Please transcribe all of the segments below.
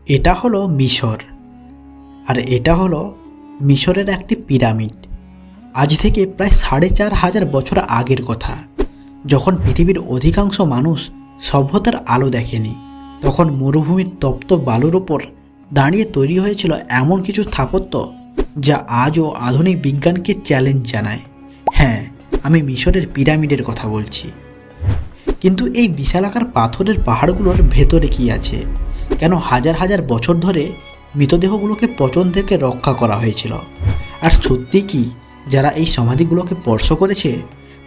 এটা হলো মিশর, আর এটা হলো মিশরের একটি পিরামিড। আজ থেকে প্রায় ৪,৫০০ বছর আগের কথা, যখন পৃথিবীর অধিকাংশ মানুষ সভ্যতার আলো দেখেনি, তখন মরুভূমির তপ্ত বালুর ওপর দাঁড়িয়ে তৈরি হয়েছিল এমন কিছু স্থাপত্য যা আজও আধুনিক বিজ্ঞানকে চ্যালেঞ্জ জানায়। হ্যাঁ, আমি মিশরের পিরামিডের কথা বলছি। কিন্তু এই বিশালাকার পাথরের পাহাড়গুলোর ভেতরে কি আছে? কেন হাজার হাজার বছর ধরে মৃতদেহগুলোকে পচন থেকে রক্ষা করা হয়েছিল? আর সত্যি কি যারা এই সমাধিগুলোকে স্পর্শ করেছে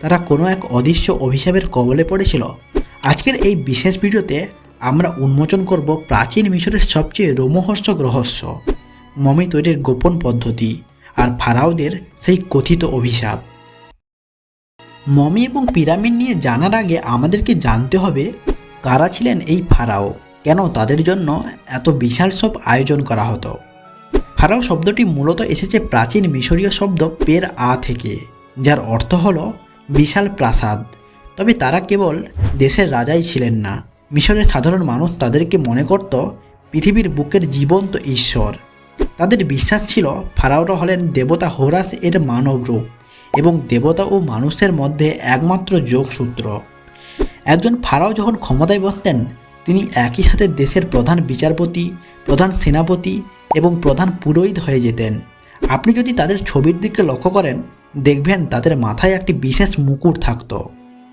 তারা কোনো এক অদৃশ্য অভিশাপের কবলে পড়েছিল? আজকের এই বিশেষ ভিডিওতে আমরা উন্মোচন করব প্রাচীন মিশরের সবচেয়ে রোমহর্ষক রহস্য, মমি তৈরির গোপন পদ্ধতি আর ফারাওদের সেই কথিত অভিশাপ। মমি এবং পিরামিড নিয়ে জানার আগে আমাদেরকে জানতে হবে কারা ছিলেন এই ফারাও, কেন তাদের জন্য এত বিশাল সব আয়োজন করা হতো। ফারাও শব্দটি মূলত এসেছে প্রাচীন মিশরীয় শব্দ পের আ থেকে, যার অর্থ হলো বিশাল প্রাসাদ। তবে তারা কেবল দেশের রাজাই ছিলেন না, মিশরের সাধারণ মানুষ তাদেরকে মনে করত পৃথিবীর বুকের জীবন্ত ঈশ্বর। তাদের বিশ্বাস ছিল ফারাওরা হলেন দেবতা হোরাস এর মানব রূপ এবং দেবতা ও মানুষের মধ্যে একমাত্র যোগসূত্র। একজন ফারাও যখন ক্ষমতায় বসতেন, তিনি একই সাথে দেশের প্রধান বিচারপতি, প্রধান সেনাপতি এবং প্রধান পুরোহিত হয়ে যেতেন। আপনি যদি তাদের ছবির দিকে লক্ষ্য করেন, দেখবেন তাদের মাথায় একটি বিশেষ মুকুট থাকত,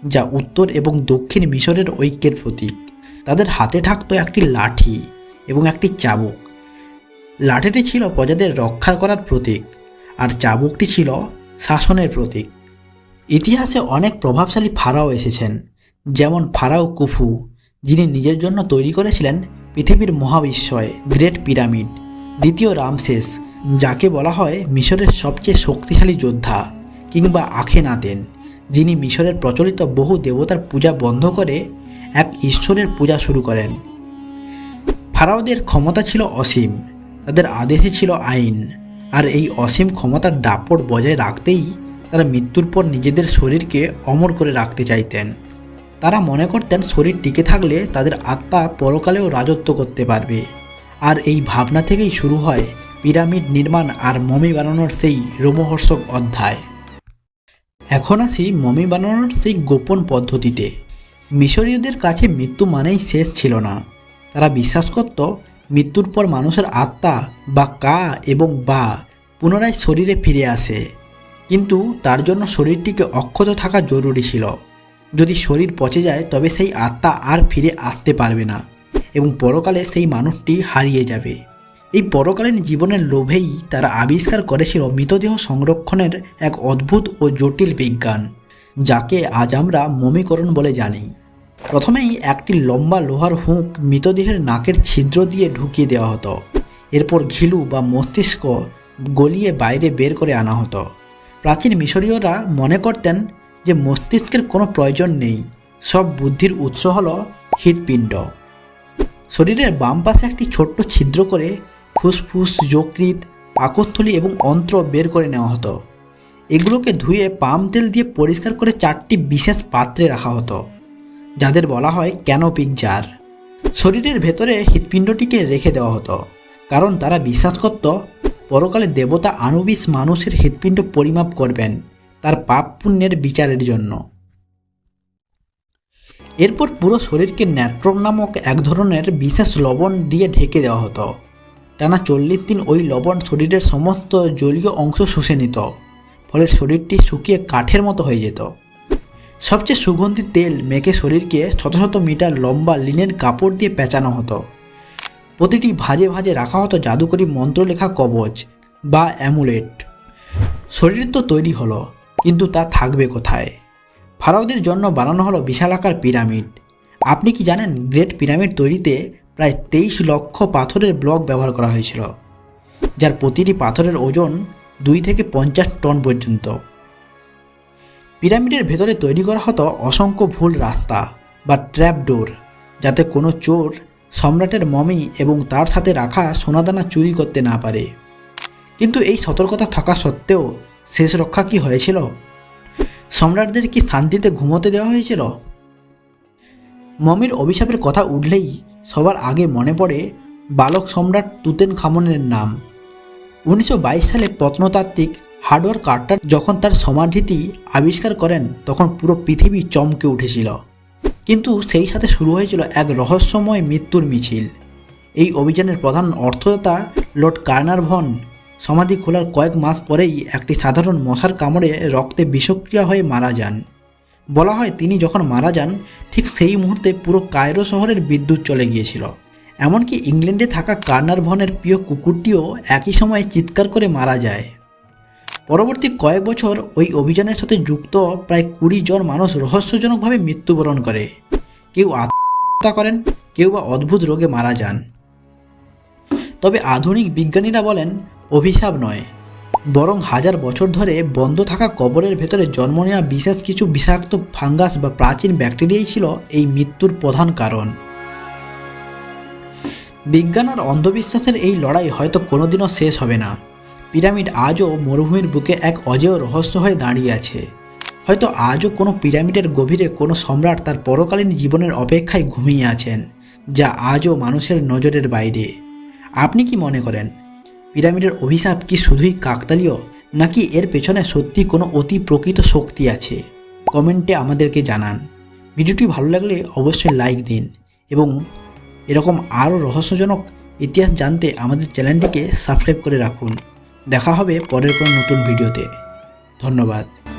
যা উত্তর এবং দক্ষিণ মিশরের ঐক্যের প্রতীক। তাদের হাতে থাকত একটি লাঠি এবং একটি চাবুক। লাঠিটি ছিল প্রজাদের রক্ষা করার প্রতীক, আর চাবুকটি ছিল শাসনের প্রতীক। ইতিহাসে অনেক প্রভাবশালী ফারাও এসেছেন, যেমন ফারাও কুফু, যিনি নিজের জন্য তৈরি করেছিলেন পৃথিবীর মহাবিস্ময় গ্রেট পিরামিড। দ্বিতীয় রামসেস, যাকে বলা হয় মিশরের সবচেয়ে শক্তিশালী যোদ্ধা, কিংবা আখেনাতেন, যিনি মিশরের প্রচলিত বহু দেবতার পূজা বন্ধ করে এক ঈশ্বরের পূজা শুরু করেন। ফারাওদের ক্ষমতা ছিল অসীম, তাদের আদেশে ছিল আইন, আর এই অসীম ক্ষমতার দাপট বজায় রাখতেই তারা মৃত্যুর পর নিজেদের শরীরকে অমর করে রাখতে চাইতেন। তারা মনে করতেন শরীর টিকে থাকলে তাদের আত্মা পরকালেও রাজত্ব করতে পারবে। আর এই ভাবনা থেকেই শুরু হয় পিরামিড নির্মাণ আর মমি বানানোর সেই রোমহর্ষক অধ্যায়। এখন আসি মমি বানানোর সেই গোপন পদ্ধতিতে। মিশরীয়দের কাছে মৃত্যু মানেই শেষ ছিল না। তারা বিশ্বাস করত মৃত্যুর পর মানুষের আত্মা বা কা এবং বা পুনরায় শরীরে ফিরে আসে, কিন্তু তার জন্য শরীরটিকে অক্ষত থাকা জরুরি ছিল। যদি শরীর পচে যায় তবে সেই আত্মা আর ফিরে আসতে পারবে না এবং পরকালে সেই মানুষটি হারিয়ে যাবে। এই পরকালীন জীবনের লোভেই তারা আবিষ্কার করেছিল মৃতদেহ সংরক্ষণের এক অদ্ভুত ও জটিল বিজ্ঞান, যাকে আজ আমরা মমিকরণ বলে জানি। প্রথমেই একটি লম্বা লোহার হুক মৃতদেহের নাকের ছিদ্র দিয়ে ঢুকিয়ে দেওয়া হতো। এরপর ঘিলু বা মস্তিষ্ক গলিয়ে বাইরে বের করে আনা হতো। প্রাচীন মিশরীয়রা মনে করতেন যে মস্তিষ্কের কোনো প্রয়োজন নেই, সব বুদ্ধির উৎস হল হৃৎপিণ্ড। শরীরের বাম পাশে একটি ছোট্ট ছিদ্র করে ফুসফুস, যকৃৎ, পাকস্থলী এবং অন্ত্র বের করে নেওয়া হতো। এগুলোকে ধুয়ে পাম তেল দিয়ে পরিষ্কার করে 4টি বিশেষ পাত্রে রাখা হতো, যাদের বলা হয় ক্যানোপিক জার। শরীরের ভেতরে হৃৎপিণ্ডটিকে রেখে দেওয়া হতো, কারণ তারা বিশ্বাস করত পরকালে দেবতা আনুবিস মানুষের হৃৎপিণ্ড পরিমাপ করবেন তার পাপ পুণ্যের বিচারের জন্য। এরপর পুরো শরীরকে ন্যাট্রম নামক এক ধরনের বিশেষ লবণ দিয়ে ঢেকে দেওয়া হতো। টানা 40 দিন ওই লবণ শরীরের সমস্ত জলীয় অংশ শুষে নিত, ফলে শরীরটি শুকিয়ে কাঠের মতো হয়ে যেত। সবচেয়ে সুগন্ধি তেল মেখে শরীরকে শত শত মিটার লম্বা লিনেন কাপড় দিয়ে পেঁচানো হতো। প্রতিটি ভাঁজে ভাঁজে রাখা হতো জাদুকরী মন্ত্র লেখা কবচ বা অ্যামুলেট। শরীর তো তৈরি হলো, কিন্তু তা থাকবে কোথায়? ফারাওদের জন্য বানানো হলো বিশালাকার পিরামিড। আপনি কি জানেন গ্রেট পিরামিড তৈরিতে প্রায় 23 লক্ষ পাথরের ব্লক ব্যবহার করা হয়েছিল, যার প্রতিটি পাথরের ওজন 2 থেকে 50 টন পর্যন্ত। পিরামিডের ভেতরে তৈরি করা হতো অসংখ্য ভুল রাস্তা বা ট্র্যাপডোর, যাতে কোনো চোর সম্রাটের মমি এবং তার সাথে রাখা সোনাদানা চুরি করতে না পারে। কিন্তু এই সতর্কতা থাকা সত্ত্বেও শেষ রক্ষা কি হয়েছিল? সম্রাটদের কি শান্তিতে ঘুমোতে দেওয়া হয়েছিল? মমির অভিশাপের কথা উঠলেই সবার আগে মনে পড়ে বালক সম্রাট তুতেনখামনের নাম। 1922 সালে প্রত্নতাত্ত্বিক হাওয়ার্ড কার্টার যখন তার সমাধিটি আবিষ্কার করেন তখন পুরো পৃথিবী চমকে উঠেছিল। কিন্তু সেই সাথে শুরু হয়েছিল এক রহস্যময় মৃত্যুর মিছিল। এই অভিযানের প্রধান অর্থদাতা লর্ড কার্নারভন সমাধি খোলার কয়েক মাস পরেই একটি সাধারণ মশার কামড়ে রক্তে বিষক্রিয়া হয়ে মারা যান। বলা হয় তিনি যখন মারা যান ঠিক সেই মুহূর্তে পুরো কায়রো শহরের বিদ্যুৎ চলে গিয়েছিল। এমনকি ইংল্যান্ডে থাকা কার্নারভনের প্রিয় কুকুরটিও একই সময়ে চিৎকার করে মারা যায়। পরবর্তী কয়েক বছর ওই অভিযানের সাথে যুক্ত প্রায় 20 জন মানুষ রহস্যজনকভাবে মৃত্যুবরণ করে। কেউ আত্মহত্যা করেন, কেউ বা অদ্ভুত রোগে মারা যান। তবে আধুনিক বিজ্ঞানীরা বলেন অভিশাপ নয়, বরং হাজার বছর ধরে বন্ধ থাকা কবরের ভেতরে জন্ম নেওয়া বিশেষ কিছু বিষাক্ত ফাঙ্গাস বা প্রাচীন ব্যাকটেরিয়াই ছিল এই মৃত্যুর প্রধান কারণ। বিজ্ঞান আর অন্ধবিশ্বাসের এই লড়াই হয়তো কোনোদিনও শেষ হবে না। পিরামিড আজও মরুভূমির বুকে এক অজেয় রহস্য হয়ে দাঁড়িয়ে আছে। হয়তো আজও কোনো পিরামিডের গভীরে কোনো সম্রাট তার পরকালীন জীবনের অপেক্ষায় ঘুমিয়ে আছেন, যা আজও মানুষের নজরের বাইরে। আপনি কি মনে করেন, পিরামিডের অভিশাপ কি শুধুই কাকতালীয়, নাকি এর পেছনে সত্যি কোনো অতি প্রকৃত শক্তি আছে? কমেন্টে আমাদেরকে জানান। ভিডিওটি ভালো লাগলে অবশ্যই লাইক দিন এবং এরকম আরও রহস্যজনক ইতিহাস জানতে আমাদের চ্যানেলটিকে সাবস্ক্রাইব করে রাখুন। দেখা হবে পরের কোনো নতুন ভিডিওতে। ধন্যবাদ।